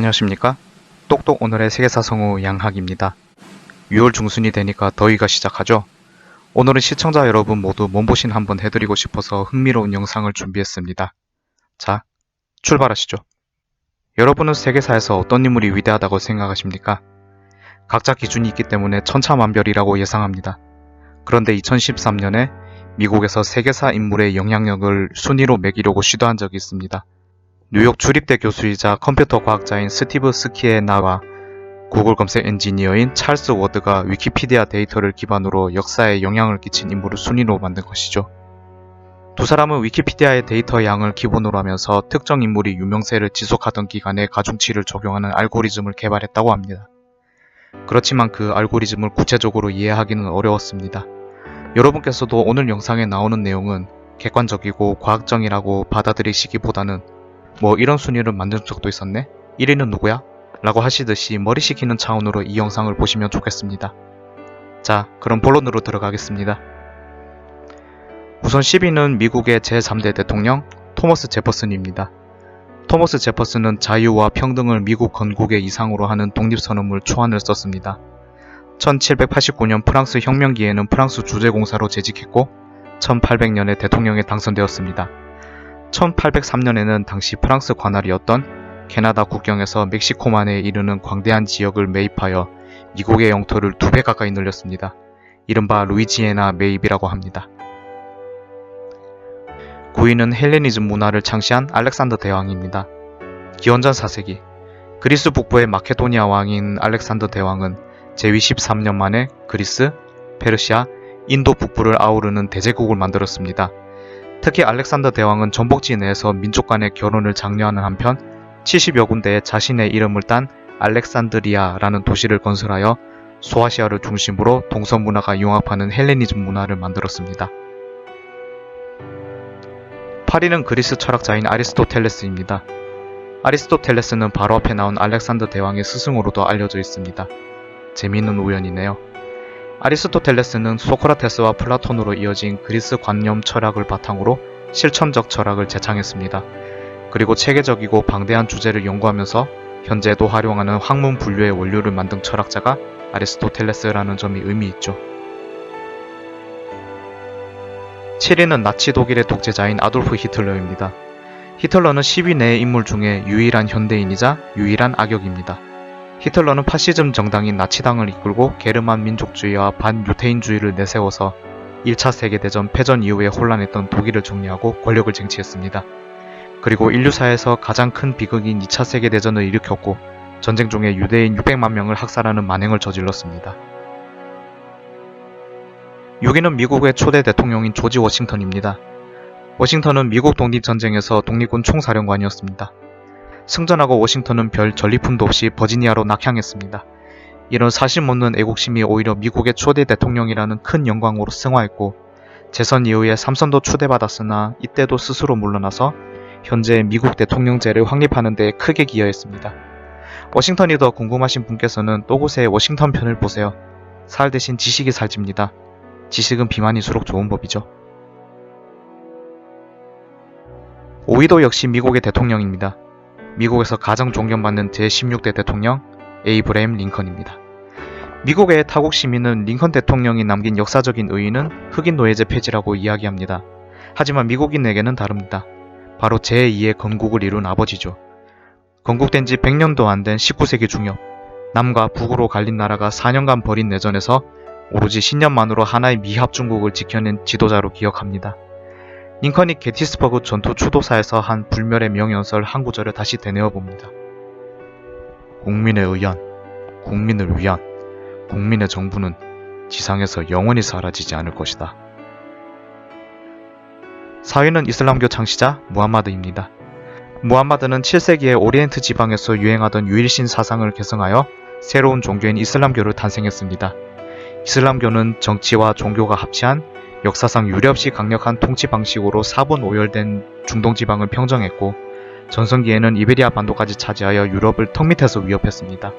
안녕하십니까? 똑똑 오늘의 세계사 성우 양학입니다. 6월 중순이 되니까 더위가 시작하죠? 오늘은 시청자 여러분 모두 몸보신 한번 해드리고 싶어서 흥미로운 영상을 준비했습니다. 자, 출발하시죠. 여러분은 세계사에서 어떤 인물이 위대하다고 생각하십니까? 각자 기준이 있기 때문에 천차만별이라고 예상합니다. 그런데 2013년에 미국에서 세계사 인물의 영향력을 순위로 매기려고 시도한 적이 있습니다. 뉴욕 주립대 교수이자 컴퓨터 과학자인 스티브 스키에나와 구글 검색 엔지니어인 찰스 워드가 위키피디아 데이터를 기반으로 역사에 영향을 끼친 인물을 순위로 만든 것이죠. 두 사람은 위키피디아의 데이터 양을 기본으로 하면서 특정 인물이 유명세를 지속하던 기간에 가중치를 적용하는 알고리즘을 개발했다고 합니다. 그렇지만 그 알고리즘을 구체적으로 이해하기는 어려웠습니다. 여러분께서도 오늘 영상에 나오는 내용은 객관적이고 과학적이라고 받아들이시기보다는 뭐 이런 순위를 만든 적도 있었네? 1위는 누구야? 라고 하시듯이 머리 식히는 차원으로 이 영상을 보시면 좋겠습니다. 자, 그럼 본론으로 들어가겠습니다. 우선 10위는 미국의 제3대 대통령 토머스 제퍼슨입니다. 토머스 제퍼슨은 자유와 평등을 미국 건국의 이상으로 하는 독립선언물 초안을 썼습니다. 1789년 프랑스 혁명기에는 프랑스 주재공사로 재직했고 1800년에 대통령에 당선되었습니다. 1803년에는 당시 프랑스 관할이었던 캐나다 국경에서 멕시코만에 이르는 광대한 지역을 매입하여 미국의 영토를 2배 가까이 늘렸습니다. 이른바 루이지애나 매입이라고 합니다. 9위는 헬레니즘 문화를 창시한 알렉산더 대왕입니다. 기원전 4세기 그리스 북부의 마케도니아 왕인 알렉산더 대왕은 제위 13년 만에 그리스, 페르시아, 인도 북부를 아우르는 대제국을 만들었습니다. 특히 알렉산더 대왕은 전복지 내에서 민족 간의 결혼을 장려하는 한편 70여 군데에 자신의 이름을 딴 알렉산드리아라는 도시를 건설하여 소아시아를 중심으로 동서 문화가 융합하는 헬레니즘 문화를 만들었습니다. 8위는 그리스 철학자인 아리스토텔레스입니다. 아리스토텔레스는 바로 앞에 나온 알렉산더 대왕의 스승으로도 알려져 있습니다. 재미있는 우연이네요. 아리스토텔레스는 소크라테스와 플라톤으로 이어진 그리스 관념 철학을 바탕으로 실천적 철학을 제창했습니다. 그리고 체계적이고 방대한 주제를 연구하면서 현재도 활용하는 학문 분류의 원료를 만든 철학자가 아리스토텔레스라는 점이 의미 있죠. 7위는 나치 독일의 독재자인 아돌프 히틀러입니다. 히틀러는 10위 내의 인물 중에 유일한 현대인이자 유일한 악역입니다. 히틀러는 파시즘 정당인 나치당을 이끌고 게르만 민족주의와 반유태인주의를 내세워서 1차 세계대전 패전 이후에 혼란했던 독일을 정리하고 권력을 쟁취했습니다. 그리고 인류사에서 가장 큰 비극인 2차 세계대전을 일으켰고 전쟁 중에 유대인 600만 명을 학살하는 만행을 저질렀습니다. 6위는 미국의 초대 대통령인 조지 워싱턴입니다. 워싱턴은 미국 독립전쟁에서 독립군 총사령관이었습니다. 승전하고 워싱턴은 별 전리품도 없이 버지니아로 낙향했습니다. 이런 사실 없는 애국심이 오히려 미국의 초대 대통령이라는 큰 영광으로 승화했고 재선 이후에 3선도 추대받았으나 이때도 스스로 물러나서 현재 미국 대통령제를 확립하는 데 크게 기여했습니다. 워싱턴이 더 궁금하신 분께서는 또곳의 워싱턴 편을 보세요. 살 대신 지식이 살집니다. 지식은 비만일수록 좋은 법이죠. 5위도 역시 미국의 대통령입니다. 미국에서 가장 존경받는 제16대 대통령 에이브레임 링컨입니다. 미국의 타국 시민은 링컨 대통령이 남긴 역사적인 의의는 흑인 노예제 폐지라고 이야기합니다. 하지만 미국인에게는 다릅니다. 바로 제2의 건국을 이룬 아버지죠. 건국된 지 100년도 안 된 19세기 중엽, 남과 북으로 갈린 나라가 4년간 벌인 내전에서 오로지 신념만으로 하나의 미합중국을 지켜낸 지도자로 기억합니다. 링컨이 게티스버그 전투 추도사에서 한 불멸의 명연설 한 구절을 다시 되뇌어봅니다. 국민의 의원, 국민을 위한 국민의 정부는 지상에서 영원히 사라지지 않을 것이다. 4위는 이슬람교 창시자 무함마드입니다. 무함마드는 7세기에 오리엔트 지방에서 유행하던 유일신 사상을 계승하여 새로운 종교인 이슬람교를 탄생했습니다. 이슬람교는 정치와 종교가 합치한 역사상 유례없이 강력한 통치 방식으로 4분 오열된 중동 지방을 평정했고 전성기에는 이베리아 반도까지 차지하여 유럽을 턱밑에서 위협했습니다.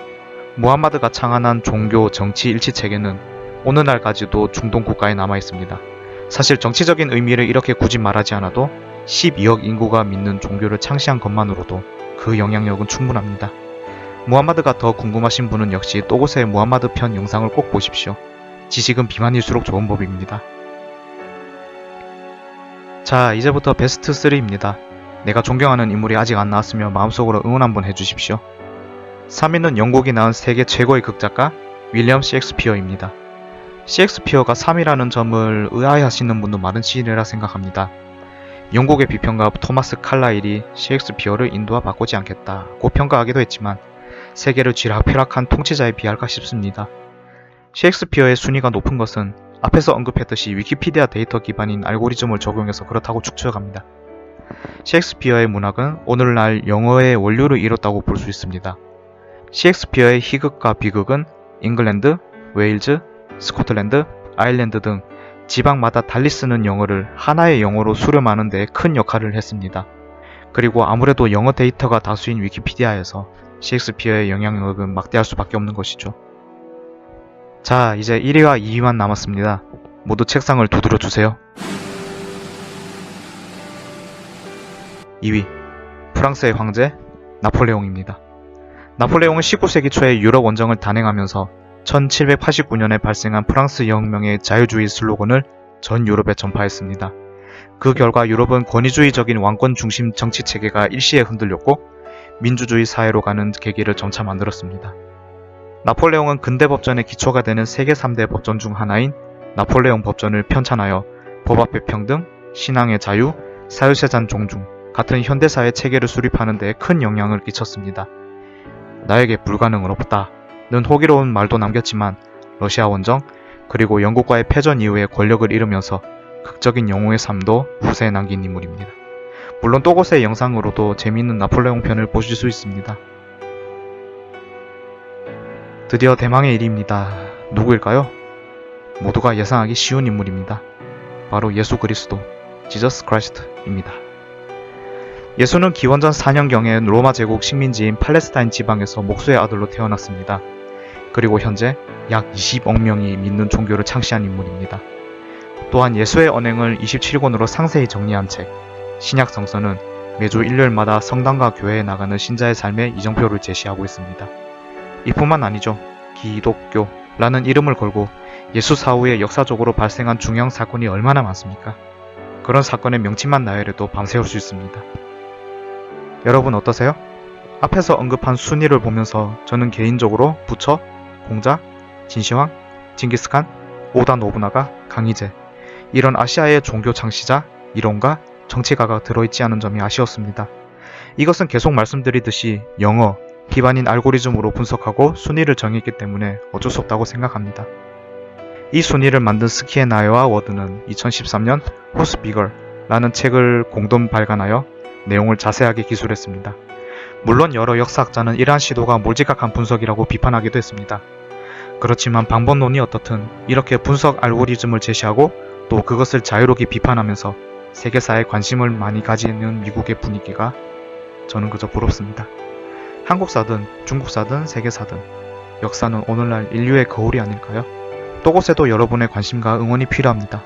무함마드가 창안한 종교 정치 일치체계는 오늘날까지도 중동 국가에 남아있습니다. 사실 정치적인 의미를 이렇게 굳이 말하지 않아도 12억 인구가 믿는 종교를 창시한 것만으로도 그 영향력은 충분합니다. 무함마드가 더 궁금하신 분은 역시 또고스의 무함마드 편 영상을 꼭 보십시오. 지식은 비만일수록 좋은 법입니다. 자, 이제부터 베스트 3입니다. 내가 존경하는 인물이 아직 안 나왔으며 마음속으로 응원 한번 해주십시오. 3위는 영국이 낳은 세계 최고의 극작가 윌리엄 셰익스피어입니다. 셰익스피어가 3위라는 점을 의아해하시는 분도 많으시리라 생각합니다. 영국의 비평가 토마스 칼라일이 셰익스피어를 인도와 바꾸지 않겠다고 평가하기도 했지만 세계를 쥐락펴락한 통치자에 비할까 싶습니다. 셰익스피어의 순위가 높은 것은 앞에서 언급했듯이 위키피디아 데이터 기반인 알고리즘을 적용해서 그렇다고 추측합니다. 셰익스피어의 문학은 오늘날 영어의 원류를 이뤘다고 볼 수 있습니다. 셰익스피어의 희극과 비극은 잉글랜드, 웨일즈, 스코틀랜드, 아일랜드 등 지방마다 달리 쓰는 영어를 하나의 영어로 수렴하는 데 큰 역할을 했습니다. 그리고 아무래도 영어 데이터가 다수인 위키피디아에서 셰익스피어의 영향력은 막대할 수밖에 없는 것이죠. 자, 이제 1위와 2위만 남았습니다. 모두 책상을 두드려 주세요. 2위, 프랑스의 황제 나폴레옹입니다. 나폴레옹은 19세기 초에 유럽 원정을 단행하면서 1789년에 발생한 프랑스 혁명의 자유주의 슬로건을 전 유럽에 전파했습니다. 그 결과 유럽은 권위주의적인 왕권 중심 정치 체계가 일시에 흔들렸고 민주주의 사회로 가는 계기를 점차 만들었습니다. 나폴레옹은 근대 법전의 기초가 되는 세계 3대 법전 중 하나인 나폴레옹 법전을 편찬하여 법 앞의 평등, 신앙의 자유, 사유재산 존중 같은 현대사의 체계를 수립하는 데 큰 영향을 끼쳤습니다. 나에게 불가능은 없다는 호기로운 말도 남겼지만 러시아 원정 그리고 영국과의 패전 이후에 권력을 잃으면서 극적인 영웅의 삶도 후세에 남긴 인물입니다. 물론 또고스의 영상으로도 재미있는 나폴레옹 편을 보실 수 있습니다. 드디어 대망의 일입니다. 누구일까요? 모두가 예상하기 쉬운 인물입니다. 바로 예수 그리스도, 지저스 크라이스트입니다. 예수는 기원전 4년경에 로마 제국 식민지인 팔레스타인 지방에서 목수의 아들로 태어났습니다. 그리고 현재 약 20억 명이 믿는 종교를 창시한 인물입니다. 또한 예수의 언행을 27권으로 상세히 정리한 책 신약 성서는 매주 일요일마다 성당과 교회에 나가는 신자의 삶의 이정표를 제시하고 있습니다. 이뿐만 아니죠. 기독교라는 이름을 걸고 예수 사후에 역사적으로 발생한 중요한 사건이 얼마나 많습니까? 그런 사건의 명칭만 나열해도 밤새울 수 있습니다. 여러분 어떠세요? 앞에서 언급한 순위를 보면서 저는 개인적으로 부처, 공자, 진시황, 징기스칸, 오다 노부나가, 강희제 이런 아시아의 종교 창시자, 이론가, 정치가가 들어있지 않은 점이 아쉬웠습니다. 이것은 계속 말씀드리듯이 영어, 기반인 알고리즘으로 분석하고 순위를 정했기 때문에 어쩔 수 없다고 생각합니다. 이 순위를 만든 스키에나이와 워드는 2013년 호스비걸라는 책을 공동 발간하여 내용을 자세하게 기술했습니다. 물론 여러 역사학자는 이러한 시도가 몰지각한 분석이라고 비판하기도 했습니다. 그렇지만 방법론이 어떻든 이렇게 분석 알고리즘을 제시하고 또 그것을 자유롭게 비판하면서 세계사에 관심을 많이 가지는 미국의 분위기가 저는 그저 부럽습니다. 한국사든 중국사든 세계사든 역사는 오늘날 인류의 거울이 아닐까요? 또고스에도 여러분의 관심과 응원이 필요합니다.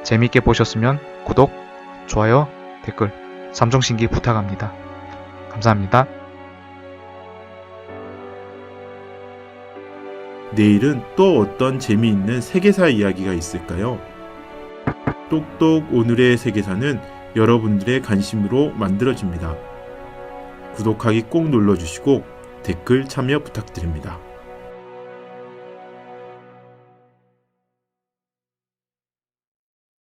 재밌게 보셨으면 구독, 좋아요, 댓글, 삼종신기 부탁합니다. 감사합니다. 내일은 또 어떤 재미있는 세계사 이야기가 있을까요? 똑똑 오늘의 세계사는 여러분들의 관심으로 만들어집니다. 구독하기 꼭 눌러주시고 댓글 참여 부탁드립니다.